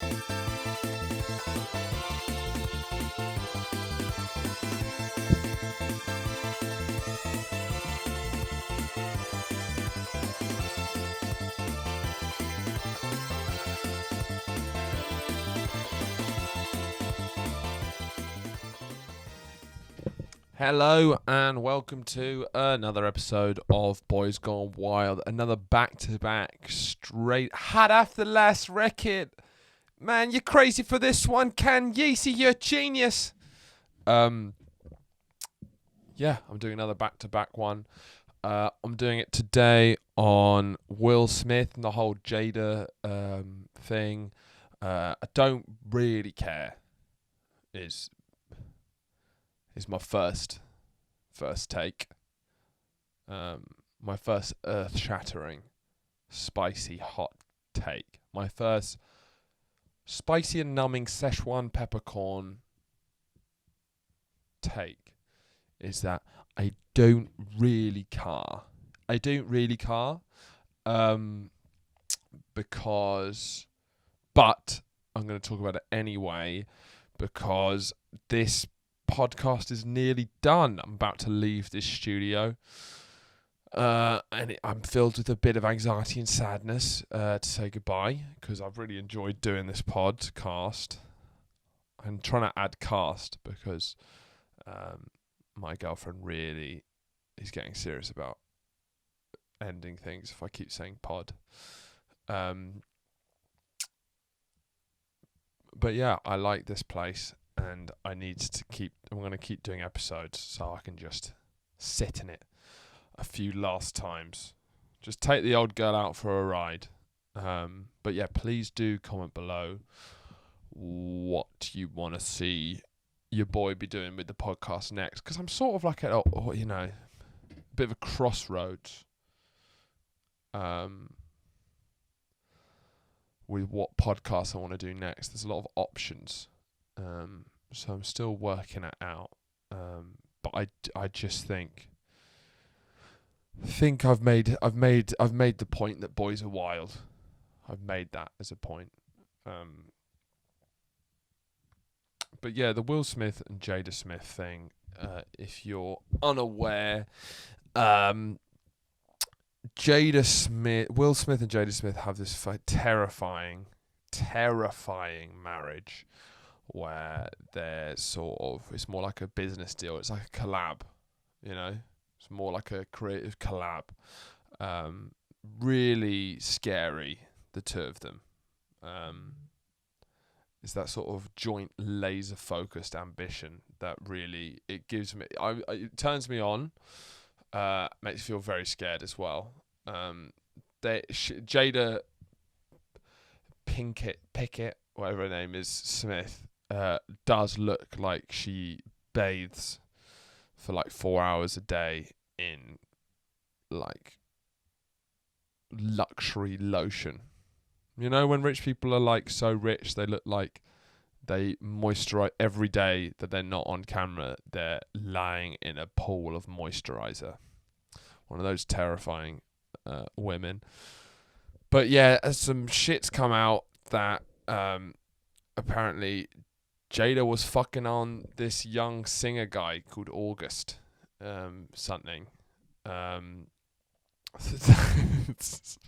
Hello and welcome to another episode of Boys Gone Wild. Another back-to-back straight hot off the last record. Man, you're crazy for this one, Can Yeezy, you're a genius. I'm doing another back-to-back one. I'm doing it today on Will Smith and the whole Jada thing. I don't really care. Is my first take. My first earth-shattering, spicy, hot take. My first spicy and numbing Szechuan peppercorn take is that I don't really care. But I'm going to talk about it anyway because this podcast is nearly done. I'm about to leave this studio, and I'm filled with a bit of anxiety and sadness to say goodbye because I've really enjoyed doing this podcast. I'm trying to add cast because my girlfriend really is getting serious about ending things if I keep saying pod. But yeah, I like this place. And I'm going to keep doing episodes so I can just sit in it a few last times. Just take the old girl out for a ride. But yeah, please do comment below what you want to see your boy be doing with the podcast next. Because I'm sort of like at a bit of a crossroads with what podcast I want to do next. There's a lot of options. So I'm still working it out. But I just think I've made the point that boys are wild. I've made that as a point. But yeah, the Will Smith and Jada Smith thing, if you're unaware, Will Smith and Jada Smith have this terrifying marriage where they're it's more like a business deal. It's like a collab, It's more like a creative collab. Really scary, the two of them. It's that sort of joint laser-focused ambition that really, it gives me, it turns me on, makes me feel very scared as well. Jada Pinkett, whatever her name is, Smith, does look like she bathes for like 4 hours a day in like luxury lotion. When rich people are like so rich, they look like they moisturize every day that they're not on camera. They're lying in a pool of moisturizer. One of those terrifying women. But yeah, some shit's come out that apparently Jada was fucking on this young singer guy called August something. It's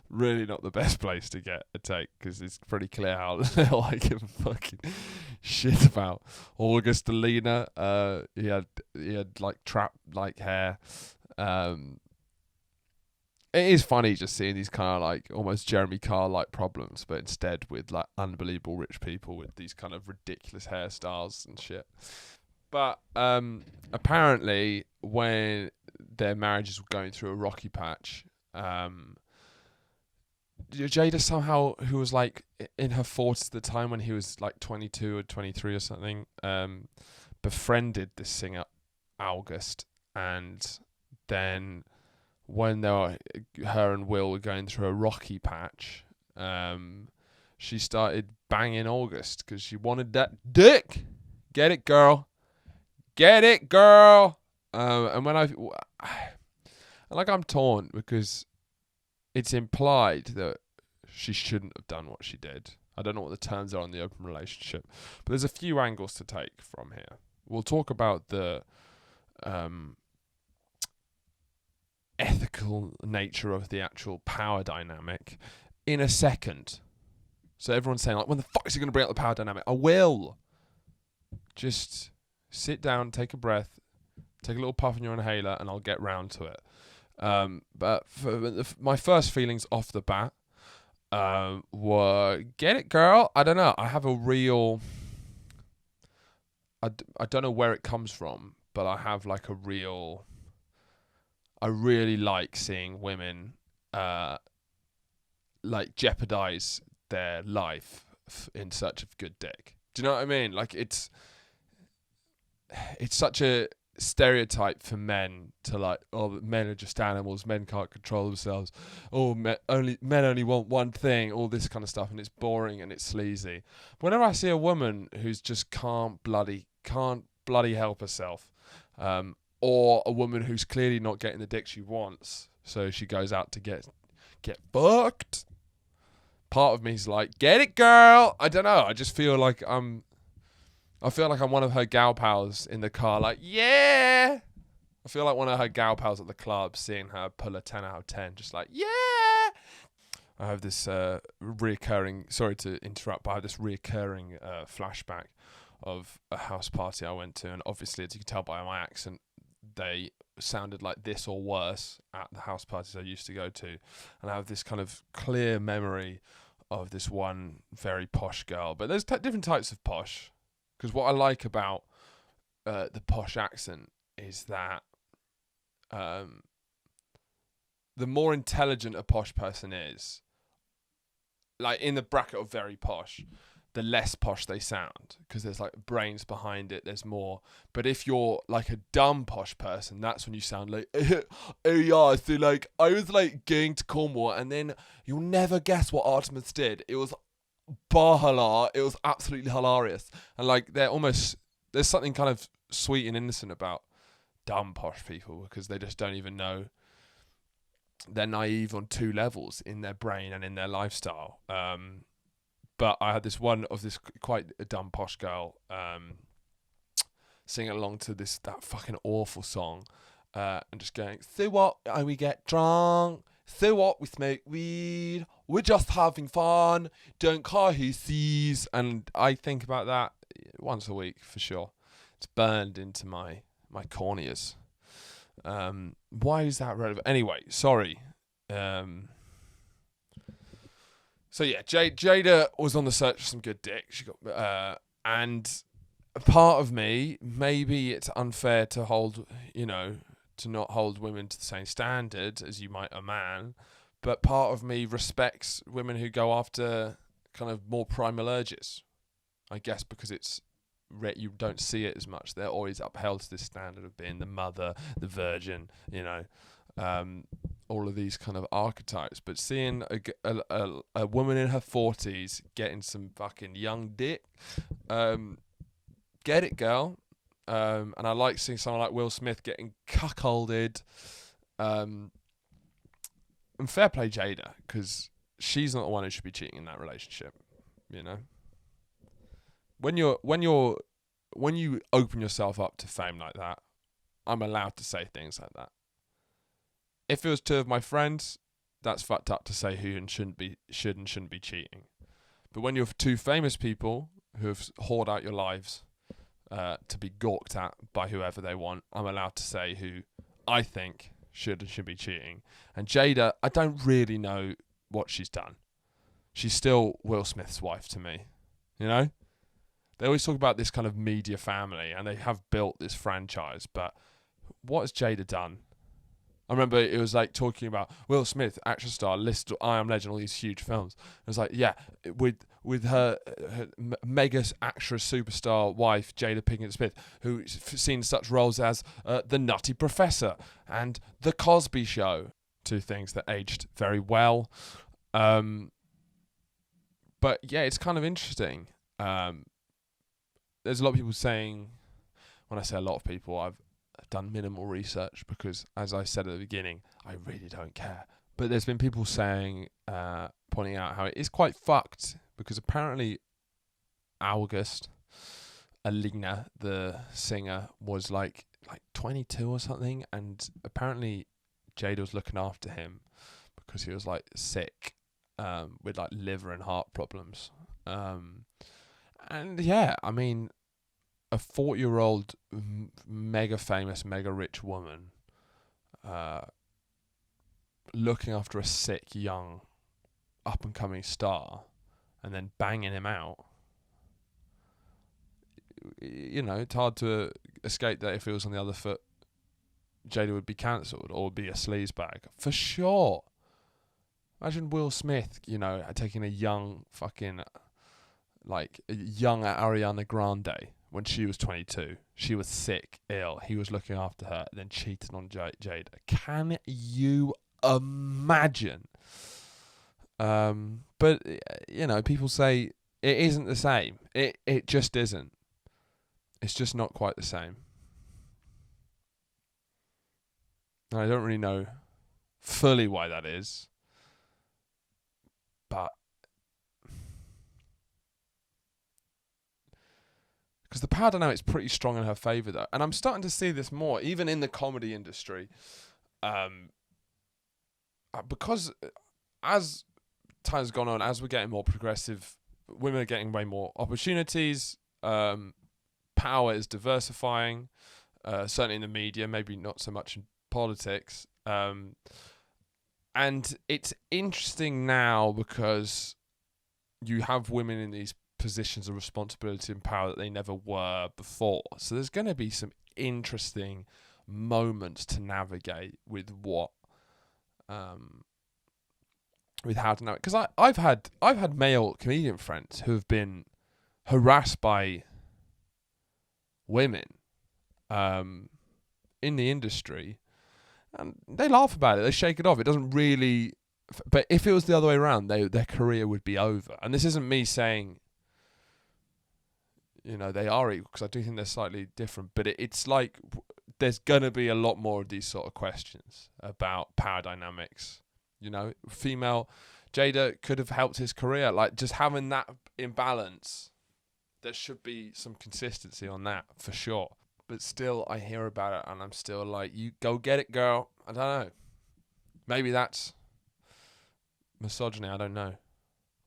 really not the best place to get a take because it's pretty clear how little I give a fucking shit about August Alina. He had like trap like hair. It is funny just seeing these kind of like almost Jeremy Carr like problems, but instead with like unbelievable rich people with these kind of ridiculous hairstyles and shit. But apparently when their marriages were going through a rocky patch, Jada somehow, who was like in her 40s at the time when he was like 22 or 23 or something, befriended this singer August, and then when her and Will were going through a rocky patch, she started banging August because she wanted that dick. Get it, girl. Get it, girl. And when I'm torn because it's implied that she shouldn't have done what she did. I don't know what the terms are on the open relationship, but there's a few angles to take from here. We'll talk about the ethical nature of the actual power dynamic in a second. So everyone's saying, like, when the fuck is he going to bring up the power dynamic? I will. Just sit down, take a breath, take a little puff on your inhaler, and I'll get round to it. But for my first feelings off the bat were, get it, girl? I don't know. I have a real... I don't know where it comes from, but I have like a real... I really like seeing women like jeopardize their life in search of good dick. Do you know what I mean? Like it's such a stereotype for men to like, oh, men are just animals, men can't control themselves, oh, men only want one thing, all this kind of stuff, and it's boring and it's sleazy. But whenever I see a woman who's just can't bloody help herself, or a woman who's clearly not getting the dick she wants, so she goes out to get fucked, part of me's like, get it, girl. I don't know. I just feel like I'm one of her gal pals in the car, like, yeah. I feel like one of her gal pals at the club, seeing her pull a 10 out of 10, just like, yeah. I have this reoccurring, sorry to interrupt, but I have this reoccurring flashback of a house party I went to, and obviously, as you can tell by my accent, they sounded like this or worse at the house parties I used to go to. And I have this kind of clear memory of this one very posh girl. But there's different types of posh. Because what I like about the posh accent is that the more intelligent a posh person is, like in the bracket of very posh, the less posh they sound, because there's like brains behind it, there's more. But if you're like a dumb posh person, that's when you sound like, oh yeah, so like I was like going to Cornwall, and then you'll never guess what Artemis did. It was bahala. It was absolutely hilarious. And like there's something kind of sweet and innocent about dumb posh people, because they just don't even know. They're naive on two levels, in their brain and in their lifestyle. But I had this one of this quite a dumb posh girl singing along to that fucking awful song, and just going, so what? And we get drunk. So what? We smoke weed. We're just having fun. Don't care who sees. And I think about that once a week for sure. It's burned into my corneas. Why is that relevant? Anyway, sorry. So yeah, Jada was on the search for some good dick. She got, and a part of me, maybe it's unfair to not hold women to the same standard as you might a man, but part of me respects women who go after kind of more primal urges. I guess because you don't see it as much. They're always upheld to this standard of being the mother, the virgin, all of these kind of archetypes. But seeing a woman in her 40s getting some fucking young dick, get it, girl. And I like seeing someone like Will Smith getting cuckolded. And fair play Jada, because she's not the one who should be cheating in that relationship. When you open yourself up to fame like that, I'm allowed to say things like that. If it was two of my friends, that's fucked up to say who should and shouldn't be cheating. But when you're two famous people who have whored out your lives to be gawked at by whoever they want, I'm allowed to say who I think should and should be cheating. And Jada, I don't really know what she's done. She's still Will Smith's wife to me. They always talk about this kind of media family, and they have built this franchise, but what has Jada done? I remember it was like talking about Will Smith, action star, listed I Am Legend, all these huge films. It was like, yeah, with her mega actress superstar wife, Jada Pinkett Smith, who's seen such roles as The Nutty Professor and The Cosby Show, two things that aged very well. But yeah, it's kind of interesting. There's a lot of people saying, when I say a lot of people, I've done minimal research because, as I said at the beginning, I really don't care. But there's been people saying, pointing out how it is quite fucked because apparently August Alina, the singer, was like 22 or something, and apparently Jada was looking after him because he was like sick, with like liver and heart problems. And yeah, I mean, a 40-year-old mega famous, mega rich woman, looking after a sick, young, up and coming star, and then banging him out. You know, it's hard to escape that if it was on the other foot, Jada would be cancelled or be a sleazebag for sure. Imagine Will Smith, you know, taking a young fucking, like, a young Ariana Grande when she was 22. She was sick, ill. He was looking after her, then cheating on Jada. Can you imagine? But, you know, people say it isn't the same. It just isn't. It's just not quite the same. And I don't really know fully why that is. But because the power dynamic's pretty strong in her favour, though. And I'm starting to see this more, even in the comedy industry. Because as time's gone on, as we're getting more progressive, women are getting way more opportunities. Power is diversifying, certainly in the media, maybe not so much in politics. And it's interesting now because you have women in these positions of responsibility and power that they never were before. So there's going to be some interesting moments to navigate with what, with how to navigate. Because I've had male comedian friends who have been harassed by women in the industry, and they laugh about it, they shake it off. It doesn't really, but if it was the other way around, their career would be over. And this isn't me saying, you know, they are equal, because I do think they're slightly different, but it's like there's gonna be a lot more of these sort of questions about power dynamics. You know, female Jada could have helped his career, like just having that imbalance. There should be some consistency on that for sure. But still, I hear about it and I'm still like, you go get it, girl. I don't know. Maybe that's misogyny, I don't know.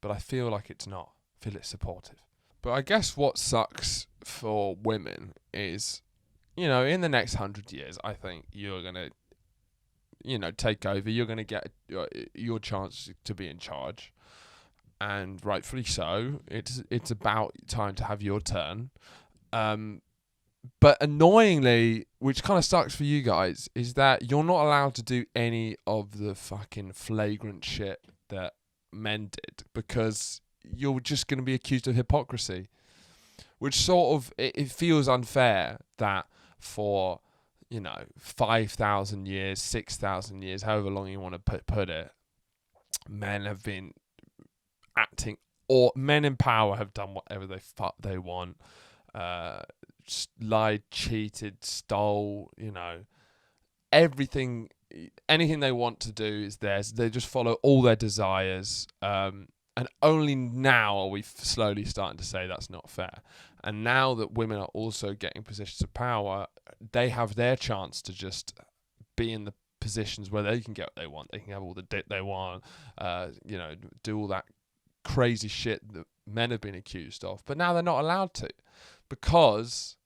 But I feel like it's not. I feel it's supportive. But I guess what sucks for women is, you know, in the next 100 years, I think you're going to, you know, take over. You're going to get your chance to be in charge. And rightfully so. It's about time to have your turn. But annoyingly, which kind of sucks for you guys, is that you're not allowed to do any of the fucking flagrant shit that men did, because you're just going to be accused of hypocrisy. Which sort of, it feels unfair that for, you know, 5,000 years, 6,000 years, however long you want to put it, men have been acting, or men in power have done whatever they want, lied, cheated, stole, you know, everything, anything they want to do is theirs. They just follow all their desires, and only now are we slowly starting to say that's not fair. And now that women are also getting positions of power, they have their chance to just be in the positions where they can get what they want. They can have all the dick they want, you know, do all that crazy shit that men have been accused of. But now they're not allowed to, because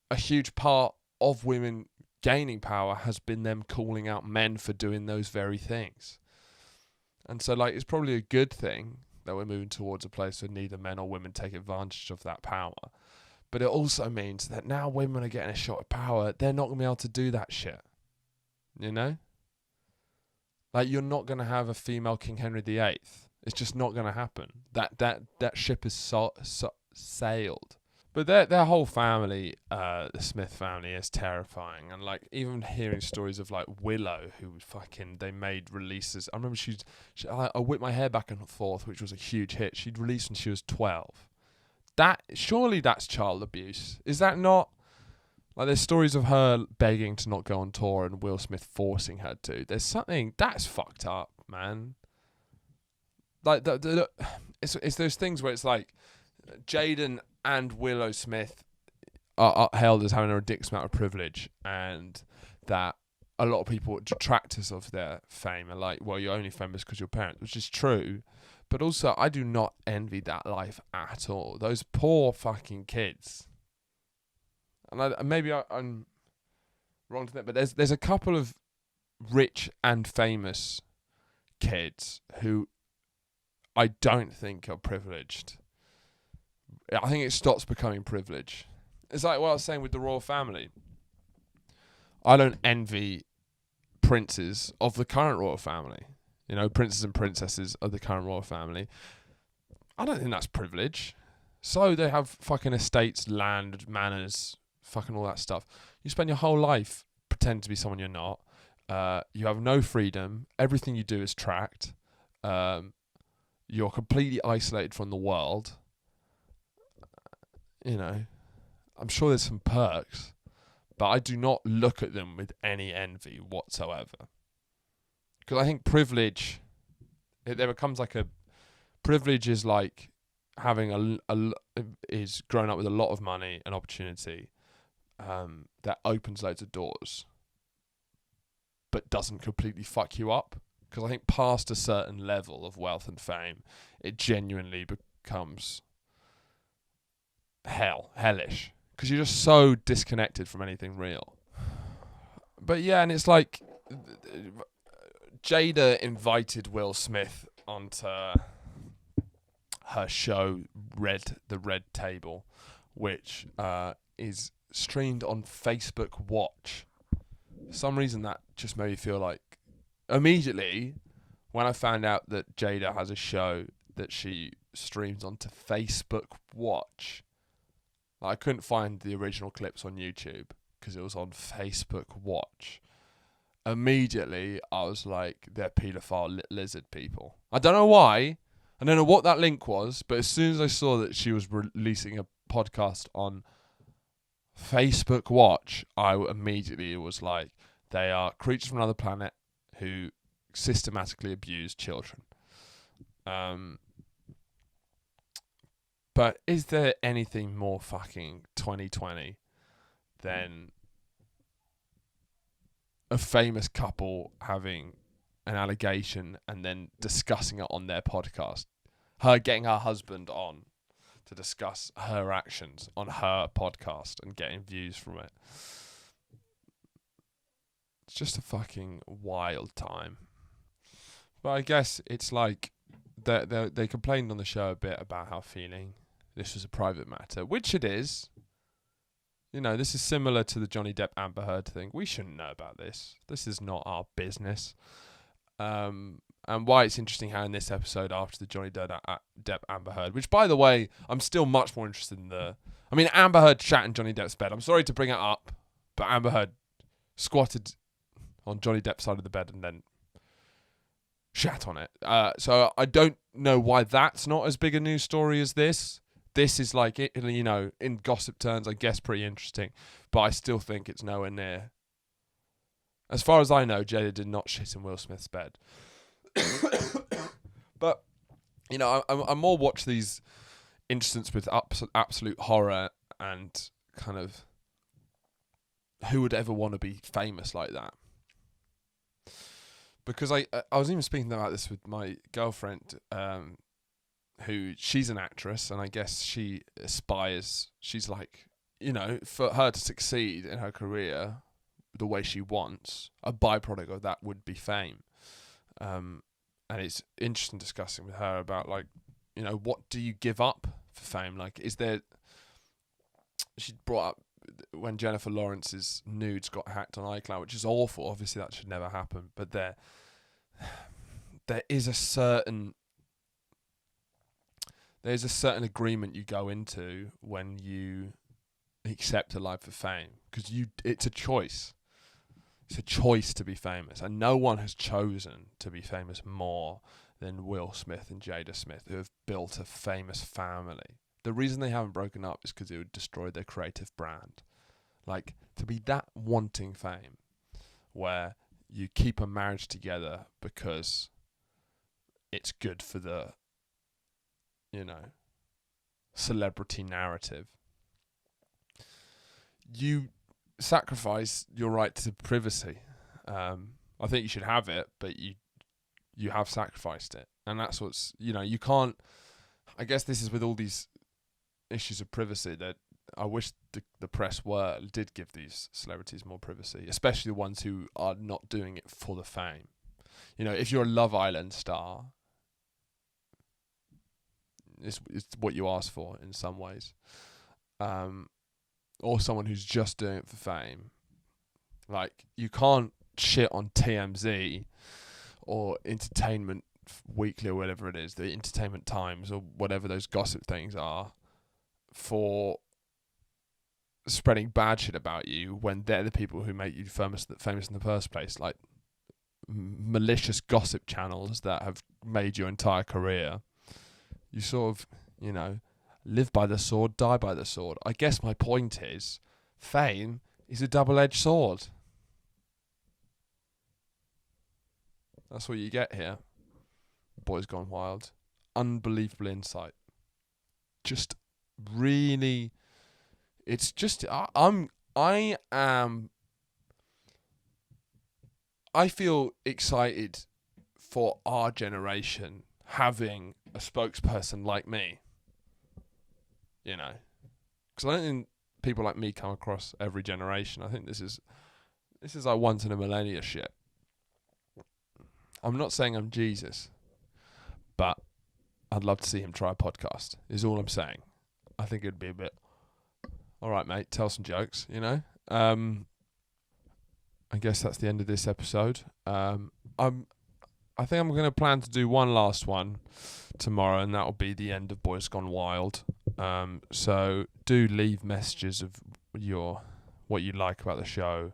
a huge part of women gaining power has been them calling out men for doing those very things. And so, like, it's probably a good thing that we're moving towards a place where neither men or women take advantage of that power. But it also means that now women are getting a shot at power, they're not going to be able to do that shit. You know? Like, you're not going to have a female King Henry VIII. It's just not going to happen. That ship is sailed. But their whole family, the Smith family, is terrifying. And like, even hearing stories of like Willow, who fucking, they made releases. I remember I Whipped My Hair Back and Forth, which was a huge hit. She'd released when she was 12. Surely that's child abuse. Is that not? Like, there's stories of her begging to not go on tour and Will Smith forcing her to. There's something that's fucked up, man. like it's those things where it's like Jaden and Willow Smith are hailed as having a ridiculous amount of privilege, and that a lot of people, detractors of their fame, are like, well, you're only famous because you're parents, which is true. But also, I do not envy that life at all. Those poor fucking kids. And maybe I'm wrong to that, but there's a couple of rich and famous kids who I don't think are privileged. I think it stops becoming privilege. It's like what I was saying with the royal family. I don't envy princes of the current royal family. You know, princes and princesses of the current royal family. I don't think that's privilege. So they have fucking estates, land, manors, fucking all that stuff. You spend your whole life pretending to be someone you're not. You have no freedom. Everything you do is tracked. You're completely isolated from the world. You know, I'm sure there's some perks, but I do not look at them with any envy whatsoever. Because I think privilege, there becomes like privilege is like having is growing up with a lot of money and opportunity, that opens loads of doors, but doesn't completely fuck you up. Because I think past a certain level of wealth and fame, it genuinely becomes hellish. Because you're just so disconnected from anything real. But yeah, and it's like Jada invited Will Smith onto her show, The Red Table, which is streamed on Facebook Watch. For some reason, that just made me feel like, immediately, when I found out that Jada has a show that she streams onto Facebook Watch, I couldn't find the original clips on YouTube because it was on Facebook Watch. Immediately, I was like, they're paedophile lizard people. I don't know why. I don't know what that link was, but as soon as I saw that she was releasing a podcast on Facebook Watch, I immediately was like, they are creatures from another planet who systematically abuse children. But is there anything more fucking 2020 than a famous couple having an allegation and then discussing it on their podcast? Her getting her husband on to discuss her actions on her podcast and getting views from it. It's just a fucking wild time. But I guess it's like they complained on the show a bit about how feeling this was a private matter, which it is. You know, this is similar to the Johnny Depp Amber Heard thing. We shouldn't know about this. This is not our business. And why it's interesting how in this episode after the Johnny Depp Amber Heard, which by the way, I'm still much more interested in Amber Heard shat in Johnny Depp's bed. I'm sorry to bring it up, but Amber Heard squatted on Johnny Depp's side of the bed and then shat on it. So I don't know why that's not as big a news story as this. This is like, you know, in gossip terms, I guess pretty interesting, but I still think it's nowhere near. As far as I know, Jada did not shit in Will Smith's bed. But, you know, I more watch these incidents with absolute horror and kind of who would ever want to be famous like that. Because I was even speaking about this with my girlfriend, who she's an actress, and I guess she aspires, she's like, you know, for her to succeed in her career the way she wants, a byproduct of that would be fame. And it's interesting discussing with her about, like, you know, what do you give up for fame? Like, is there, she brought up when Jennifer Lawrence's nudes got hacked on iCloud, which is awful. Obviously that should never happen, but there is a certain agreement you go into when you accept a life of fame, because it's a choice. It's a choice to be famous, and no one has chosen to be famous more than Will Smith and Jada Smith, who have built a famous family. The reason they haven't broken up is because it would destroy their creative brand. Like, to be that wanting fame, where you keep a marriage together because it's good for the, celebrity narrative. You sacrifice your right to privacy. I think you should have it, but you have sacrificed it. And that's what's, you can't, I guess this is with all these issues of privacy that I wish the press did give these celebrities more privacy, especially the ones who are not doing it for the fame. If you're a Love Island star, it's what you ask for in some ways. Or someone who's just doing it for fame. Like, you can't shit on TMZ or Entertainment Weekly or whatever it is, the Entertainment Times or whatever those gossip things are, for spreading bad shit about you when they're the people who make you famous in the first place. Like, malicious gossip channels that have made your entire career. You sort of, live by the sword, die by the sword. I guess my point is, fame is a double-edged sword. That's what you get here. Boys Gone Wild. Unbelievable insight. Just really, it's just, I feel excited for our generation having a spokesperson like me. Because I don't think people like me come across every generation. I think this is like once in a millennia shit. I'm not saying I'm Jesus, but I'd love to see him try a podcast, is all I'm saying. I think it'd be a bit, all right, mate, tell some jokes, I guess that's the end of this episode. I think I'm going to plan to do one last one tomorrow, and that will be the end of Boys Gone Wild. So do leave messages of what you like about the show,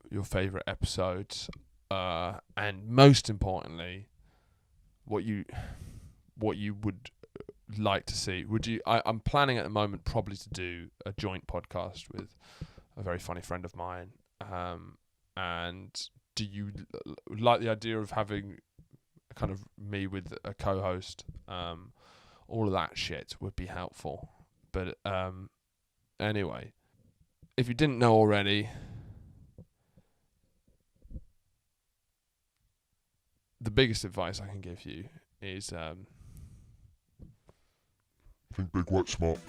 your favourite episodes, and most importantly, what you would like to see. I'm planning at the moment probably to do a joint podcast with a very funny friend of mine. And do you like the idea of having kind of me with a co-host? All of that shit would be helpful. But anyway, if you didn't know already, the biggest advice I can give you is think big, work smart.